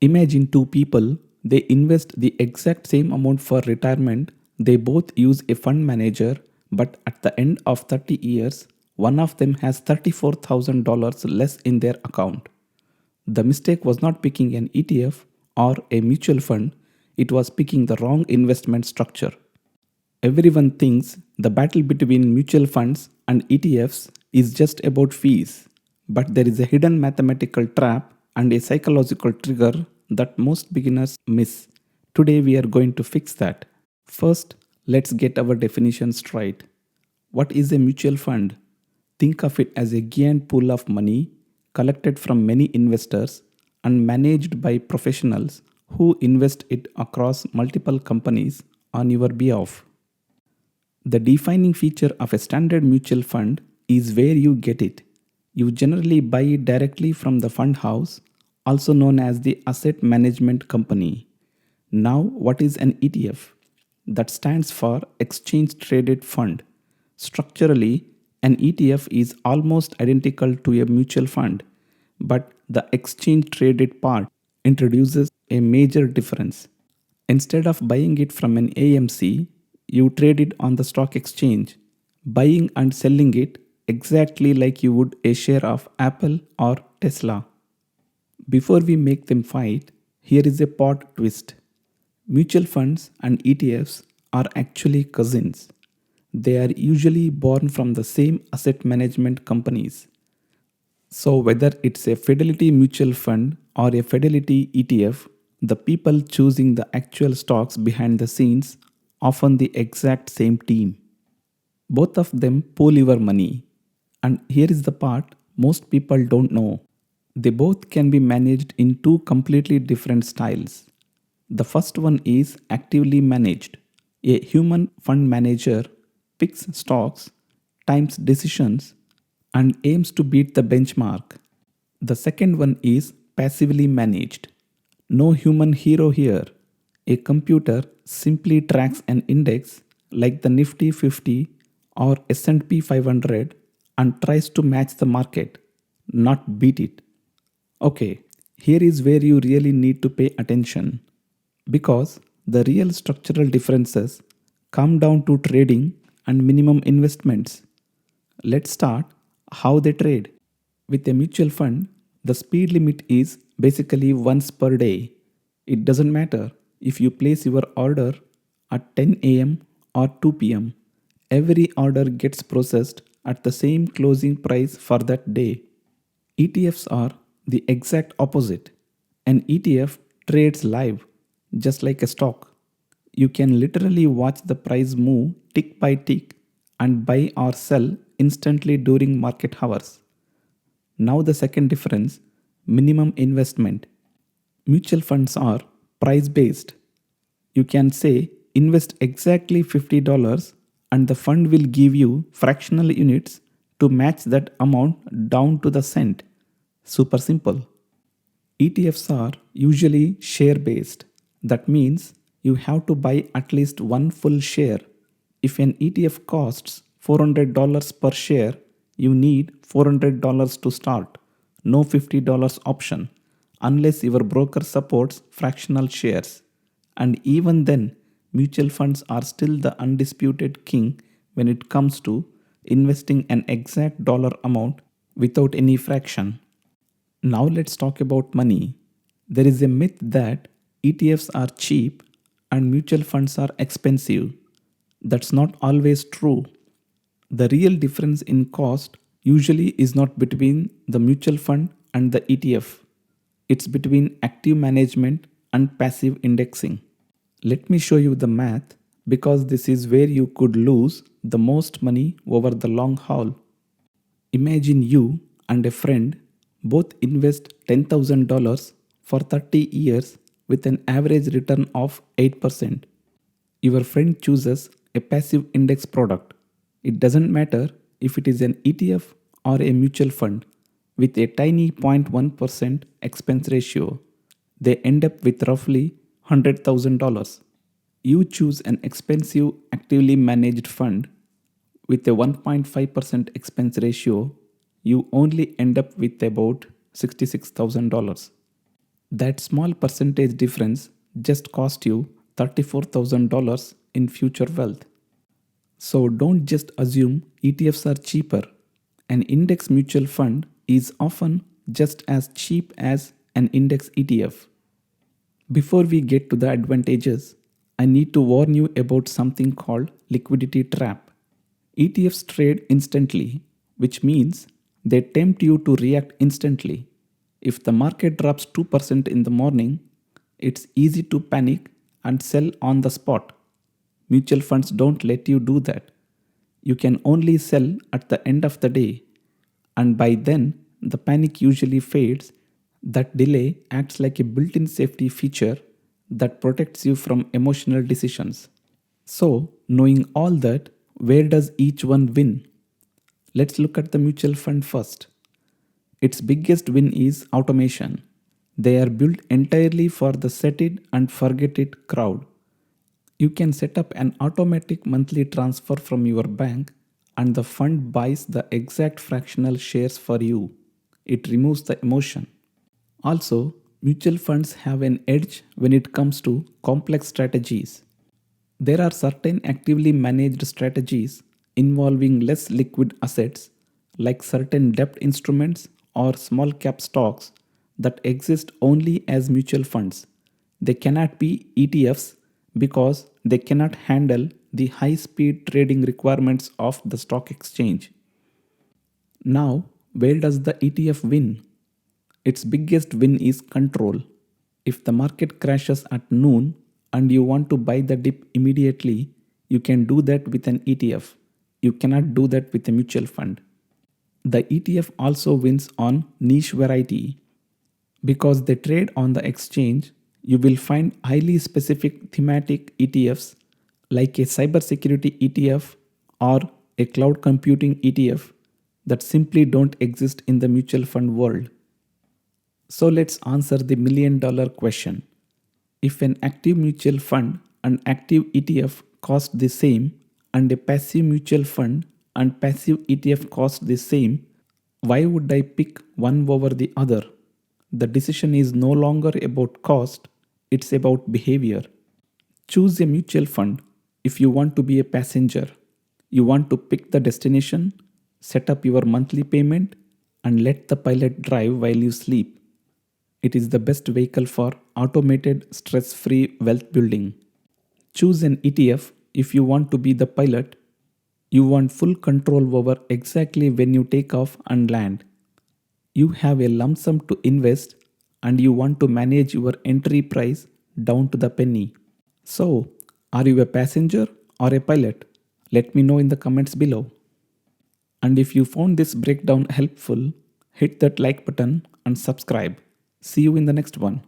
Imagine two people, they invest the exact same amount for retirement, they both use a fund manager, but at the end of 30 years, one of them has $34,000 less in their account. The mistake was not picking an ETF or a mutual fund, it was picking the wrong investment structure. Everyone thinks the battle between mutual funds and ETFs is just about fees, but there is a hidden mathematical trap and a psychological trigger that most beginners miss. Today we are going to fix that. First, let's get our definition straight. What is a mutual fund? Think of it as a giant pool of money collected from many investors and managed by professionals who invest it across multiple companies on your behalf. The defining feature of a standard mutual fund is where you get it. You generally buy it directly from the fund house, also known as the asset management company. Now, what is an ETF? That stands for Exchange Traded Fund. Structurally, an ETF is almost identical to a mutual fund, but the exchange traded part introduces a major difference. Instead of buying it from an AMC, you trade it on the stock exchange, buying and selling it exactly like you would a share of Apple or Tesla. Before we make them fight, here is a plot twist. Mutual funds and ETFs are actually cousins. They are usually born from the same asset management companies. So, whether it's a Fidelity mutual fund or a Fidelity ETF, the people choosing the actual stocks behind the scenes often the exact same team. Both of them pool your money. And here is the part most people don't know. They both can be managed in two completely different styles. The first one is actively managed. A human fund manager picks stocks, times decisions, and aims to beat the benchmark. The second one is passively managed. No human hero here. A computer simply tracks an index like the Nifty 50 or S&P 500 and tries to match the market, not beat it. Okay, here is where you really need to pay attention because the real structural differences come down to trading and minimum investments. Let's start how they trade. With a mutual fund, the speed limit is basically once per day. It doesn't matter if you place your order at 10 a.m. or 2 p.m. Every order gets processed at the same closing price for that day. ETFs are the exact opposite. An ETF trades live, just like a stock. You can literally watch the price move tick by tick and buy or sell instantly during market hours. Now, the second difference, minimum investment. Mutual funds are price based. You can say invest exactly $50 and the fund will give you fractional units to match that amount down to the cent. Super simple. ETFs are usually share based. That means you have to buy at least one full share. If an ETF costs $400 per share, you need $400 to start. No $50 option unless your broker supports fractional shares. And even then, mutual funds are still the undisputed king when it comes to investing an exact dollar amount without any fraction. Now let's talk about money. There is a myth that ETFs are cheap and mutual funds are expensive. That's not always true. The real difference in cost usually is not between the mutual fund and the ETF. It's between active management and passive indexing. Let me show you the math because this is where you could lose the most money over the long haul. Imagine you and a friend both invest $10,000 for 30 years with an average return of 8%. Your friend chooses a passive index product. It doesn't matter if it is an ETF or a mutual fund with a tiny 0.1% expense ratio. They end up with roughly $100,000. You choose an expensive actively managed fund with a 1.5% expense ratio, you only end up with about $66,000. That small percentage difference just cost you $34,000 in future wealth. So don't just assume ETFs are cheaper. An index mutual fund is often just as cheap as an index ETF. Before we get to the advantages, I need to warn you about something called liquidity trap. ETFs trade instantly, which means they tempt you to react instantly. If the market drops 2% in the morning, it's easy to panic and sell on the spot. Mutual funds don't let you do that. You can only sell at the end of the day, and by then the panic usually fades. That delay acts like a built in safety feature that protects you from emotional decisions. So, knowing all that, where does each one win? Let's look at the mutual fund first. Its biggest win is automation. They are built entirely for the set it and forget it crowd. You can set up an automatic monthly transfer from your bank, and the fund buys the exact fractional shares for you. It removes the emotion. Also, mutual funds have an edge when it comes to complex strategies. There are certain actively managed strategies involving less liquid assets, like certain debt instruments or small cap stocks, that exist only as mutual funds. They cannot be ETFs because they cannot handle the high speed trading requirements of the stock exchange. Now, where does the ETF win? Its biggest win is control. If the market crashes at noon and you want to buy the dip immediately, you can do that with an ETF. You cannot do that with a mutual fund. The ETF also wins on niche variety. Because they trade on the exchange, you will find highly specific thematic ETFs like a cybersecurity ETF or a cloud computing ETF that simply don't exist in the mutual fund world. So let's answer the $1,000,000 question. If an active mutual fund and active ETF cost the same, and a passive mutual fund and passive ETF cost the same, why would I pick one over the other? The decision is no longer about cost, it's about behavior. Choose a mutual fund if you want to be a passenger. You want to pick the destination, set up your monthly payment, and let the pilot drive while you sleep. It is the best vehicle for automated, stress free wealth building. Choose an ETF if you want to be the pilot. You want full control over exactly when you take off and land. You have a lump sum to invest and you want to manage your entry price down to the penny. So, are you a passenger or a pilot? Let me know in the comments below. And if you found this breakdown helpful, hit that like button and subscribe. See you in the next one.